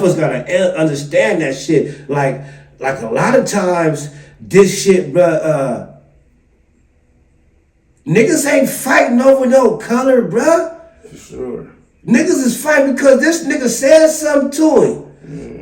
motherfuckers gotta understand that shit. Like a lot of times, this shit, bruh, niggas ain't fighting over no color, bruh. For sure. Niggas is fighting because this nigga said something to him.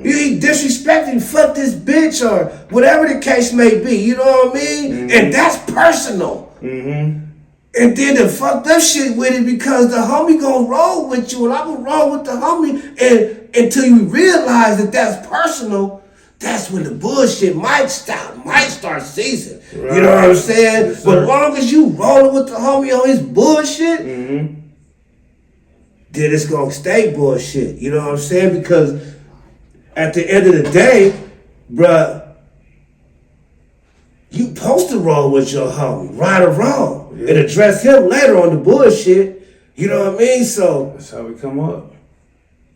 He disrespected, fuck this bitch, or whatever the case may be. You know what I mean? And that's personal. And then the fucked up shit with it because the homie gonna roll with you, and I'm gonna roll with the homie, and until you realize that that's personal, that's when the bullshit might start ceasing. Right. You know what I'm saying? Yes, but as long as you rolling with the homie on his bullshit, then it's gonna stay bullshit. You know what I'm saying? Because at the end of the day, bruh, you supposed to roll with your homie, right or wrong, and address him later on the bullshit. You know what I mean? So that's how we come up.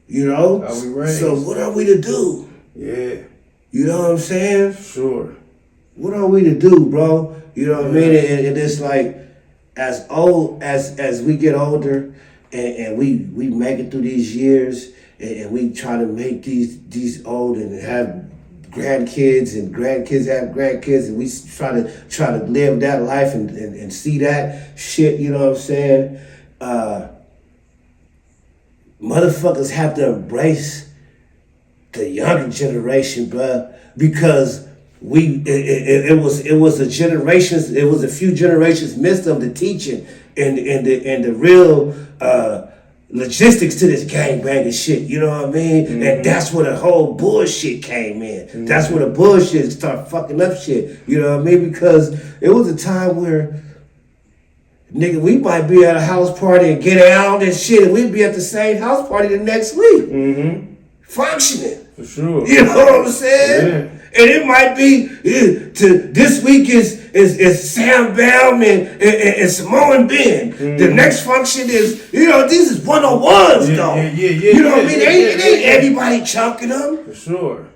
You know? How we raised. So what are we to do? Yeah. You know what I'm saying? Sure. What are we to do, bro? You know what I mean? And it's like, as we get older, and we make it through these years, and we try to make these old and have grandkids, and grandkids have grandkids, and we try to live that life and see that shit. You know what I'm saying? Motherfuckers have to embrace the younger generation, bruh, because it was a few generations missed of the teaching and the real logistics to this gangbanging shit. You know what I mean? And that's where the whole bullshit came in. That's where the bullshit started fucking up shit. You know what I mean? Because it was a time where, nigga, we might be at a house party and get out and shit, and we'd be at the same house party the next week. Functioning. For sure. You know what I'm saying? Yeah. And it might be this week is Sam Bam and Samoan Ben. The next function is, these is 101s though. You know what I mean? It ain't everybody chunking them. For sure.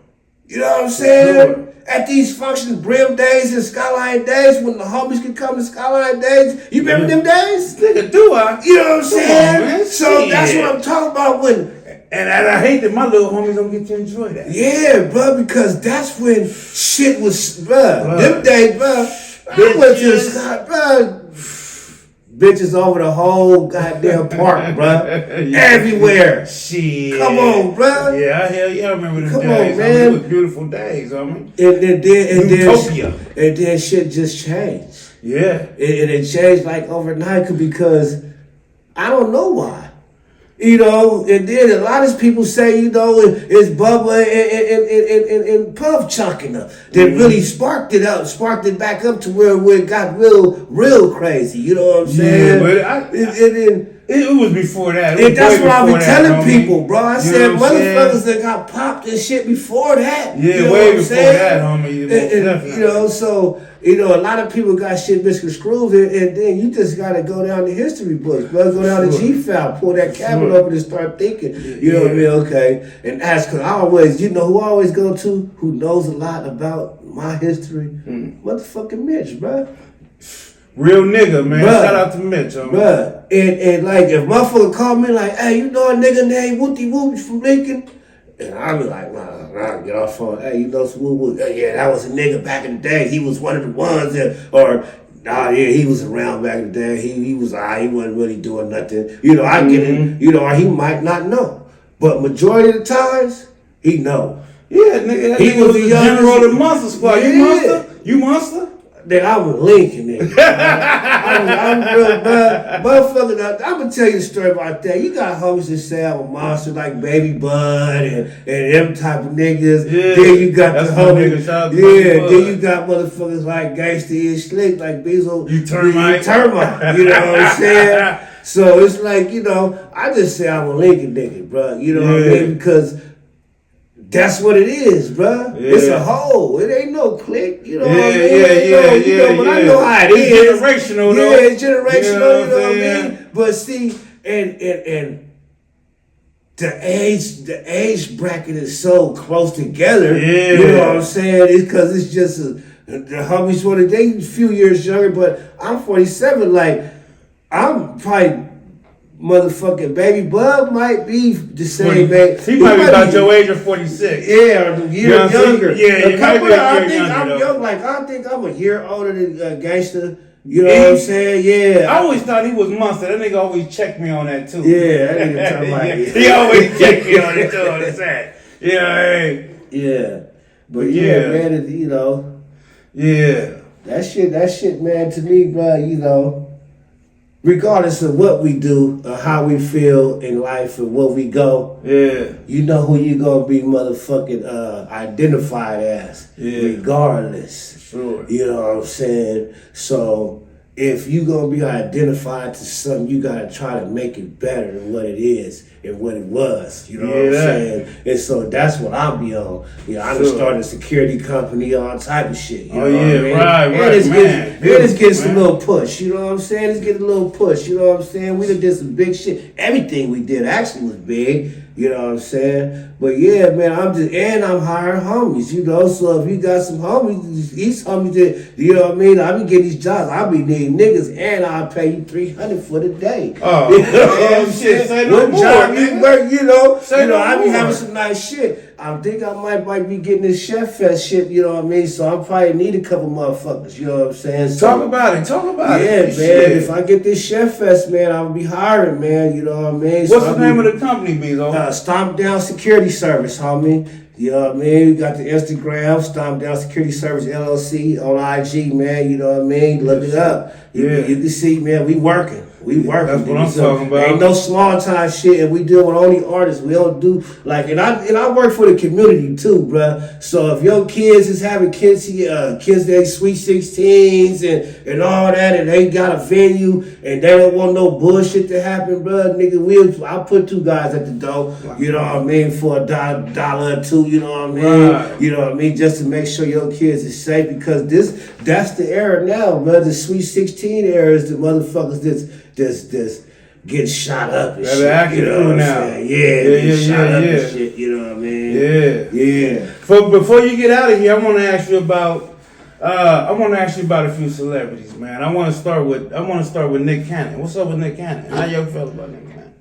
You know what I'm saying? Sure. At these functions, Brim days and Skyline days, when the homies could come to Skyline days, you remember them days? Nigga, do I? You know what I'm saying? So that's what I'm talking about when. And I hate that my little homies don't get to enjoy that. Yeah, bro, because that's when shit was, bro. Them days, bro. I went to the sky, bro. Bitches over the whole goddamn park, bro. Everywhere. Shit. Come on, bro. Yeah, hell yeah, I remember them days. Come on, man. It was beautiful days, homie. And then shit just changed. Yeah. And it changed like overnight because I don't know why. And then a lot of people say, it's Bubba and Puff chunking them that really sparked it back up to where it got real crazy. You know what I'm saying? Yeah, but it was before that. That's what I be telling people, bro. I said motherfuckers that got popped and shit before that. Yeah, way before that, homie. So a lot of people got shit misconstrued, and then you just gotta go down the history books, bro. Go down the G-file, pull that cabinet open and start thinking. You know what I mean? Okay. And ask, cause I always, who I always go to, who knows a lot about my history? Motherfucking Mitch, bro. Real nigga, man. Bruh, shout out to Mitch, homie. Bruh. And like, if motherfucker call me like, hey, you know a nigga named Wooty Wooty from Lincoln? And I be like, nah, get off phone. Hey, you know some woo-woo? Yeah, that was a nigga back in the day. He was one of the ones he was around back in the day. He wasn't really doing nothing. I get it. Or he might not know. But majority of the times, he know. Yeah, nigga, he was the general of the Monster Squad. Yeah. You monster? Then I was Lincoln, nigga. I'm real bad. Motherfucker, I'm going to tell you a story about that. You got homies that say I'm a monster like Baby Bud and them type of niggas. Yeah, then you got the homies. Then you got motherfuckers like Gangster is Slick, like Bezo. You termite. You know what I'm saying? So it's like, I just say I'm a Lincoln nigga, bro. You know what I mean? Because that's what it is, bro. Yeah. It's a whole. It ain't no clique. You know what I mean? But I know how it is. It's generational, though. Yeah, it's generational. You know what I mean? But see, and the age bracket is so close together. Yeah. You know what I'm saying? It's because it's just the homies they a few years younger, but I'm 47. Like, I'm probably Motherfucking Baby Bub might be the same age. He might be about your age or 46. Yeah, or a year younger. Yeah, a couple of, I think I'm young. Like I think I'm a year older than Gangster. You know what I'm saying? Yeah. I always thought he was monster. That nigga always checked me on that too. Yeah, that nigga talking about He always checked me on it too. On the set. Yeah, hey. Yeah, but yeah, man, it, you know. Yeah. That shit, man. To me, bro, you know. Regardless of what we do or how we feel in life and where we go, you know who you gonna be motherfucking identified as, regardless. Sure. You know what I'm saying? So if you gonna be identified to something, you gotta try to make it better than what it is and what it was. You know what I'm saying? And so that's what I'll be on. You know, I just started a security company, all type of shit. You know what I mean? Right, And it's getting a little push. You know what I'm saying? It's getting a little push. You know what I'm saying? We done did some big shit. Everything we did actually was big. You know what I'm saying? But yeah, man, I'm hiring homies, you know. So if you got some homies, these homies that, you know what I mean? I be getting these jobs. I be needing niggas, and I'll pay you $300 for the day. Oh, you know what I'm shit, say saying? no What more, job nigga. you work, you know? Say no I be more. having some nice shit. I think I might be getting this Chef Fest shit, you know what I mean? So I probably need a couple motherfuckers, you know what I'm saying? So, Talk about it. Yeah, man. Shit. If I get this Chef Fest, man, I'll be hiring, man. You know what I mean? What's the name of the company, Bezo? Stomp Down Security Service, homie. You know what I mean? We got the Instagram, Stomp Down Security Service LLC on IG, man. You know what I mean? Look it up. You can see, man, we working. We working. That's what I'm talking about. Ain't no small time shit, and we deal with only artists. We don't do like, and I work for the community too, bruh. So if your kids is having kids they sweet 16s and all that, and they got a venue and they don't want no bullshit to happen, bruh, nigga, I'll put two guys at the door. You know what I mean, for $1 or $2. You know what I mean? Right. You know what I mean, just to make sure your kids is safe, because that's the era now, bruh. The sweet 16 era is the motherfuckers that's getting shot up and shit. You know what I'm saying? Yeah, shot up and shit. You know what I mean? Yeah. Before you get out of here, I want to ask you about a few celebrities, man. I want to start with Nick Cannon. What's up with Nick Cannon? How y'all feel about Nick Cannon?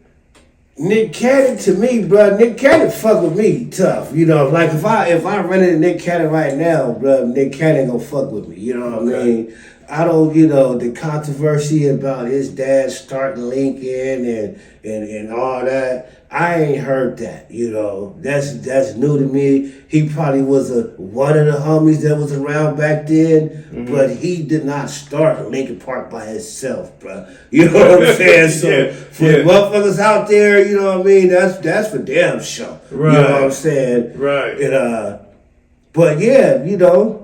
Nick Cannon, to me, bro, Nick Cannon fuck with me tough. You know, like if I run into Nick Cannon right now, bro, Nick Cannon gonna fuck with me. You know what I mean? I don't, you know, the controversy about his dad starting Lincoln and all that. I ain't heard that, you know. That's new to me. He probably was one of the homies that was around back then, but he did not start Lincoln Park by himself, bro. You know what I'm saying? So for the motherfuckers out there, you know what I mean, that's for damn sure. Right. You know what I'm saying? Right. And but yeah, you know.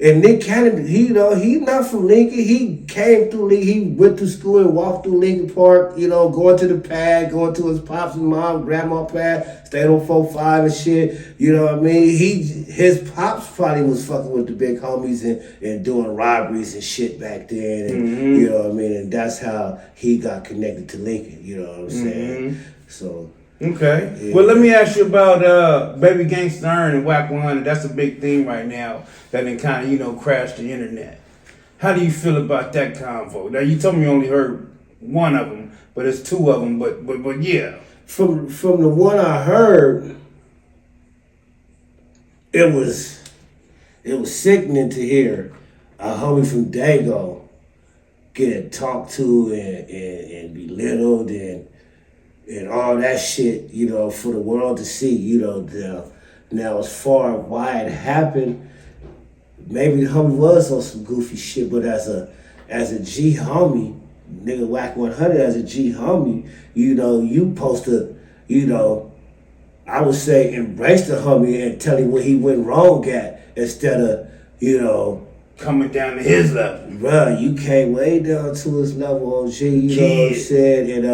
And Nick Cannon, he not from Lincoln. He came through Lincoln. He went to school and walked through Lincoln Park, you know, going to the pad, going to his pops and mom, grandma pad, stayed on 4-5 and shit. You know what I mean? His pops probably was fucking with the big homies and doing robberies and shit back then. And you know what I mean? And that's how he got connected to Lincoln. You know what I'm saying? So. Okay. Yeah. Well, let me ask you about Baby Gangster and Wack 100. That's a big thing right now that then kind of, you know, crashed the internet. How do you feel about that convo? Now, you told me you only heard one of them, but it's two of them. But yeah. From the one I heard, it was sickening to hear a homie from Dago get talked to and belittled and all that shit, you know, for the world to see, you know. Now, as far as why it happened, maybe the homie was on some goofy shit, but as a G homie, nigga Wack 100 as a G homie, you know, you supposed to, you know, I would say embrace the homie and tell him what he went wrong at, instead of, you know, coming down to his level. Bruh, you came way down to his level, OG, you know what I'm saying?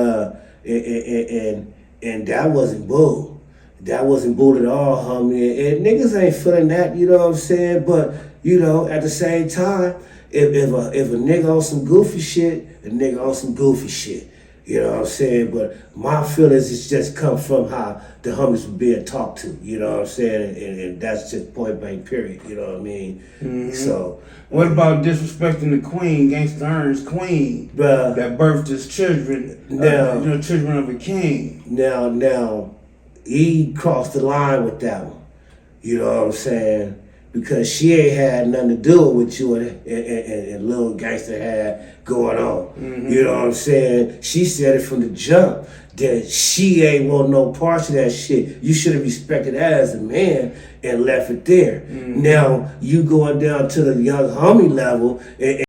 And that wasn't bull. That wasn't bull at all, homie. And niggas ain't feeling that, you know what I'm saying? But, you know, at the same time, if a nigga on some goofy shit, a nigga on some goofy shit. You know what I'm saying? But my feelings is just come from how the homies were being talked to. You know what I'm saying? And that's just point blank period. You know what I mean? Mm-hmm. So. What about disrespecting the queen, Gangsta Earn's queen, that birthed his children, children of a king? Now, he crossed the line with that one. You know what I'm saying? Because she ain't had nothing to do with what you and Lil Gangsta had going on. Mm-hmm. You know what I'm saying? She said it from the jump that she ain't want no parts of that shit. You should have respected that as a man and left it there. Mm-hmm. Now, you going down to the young homie level and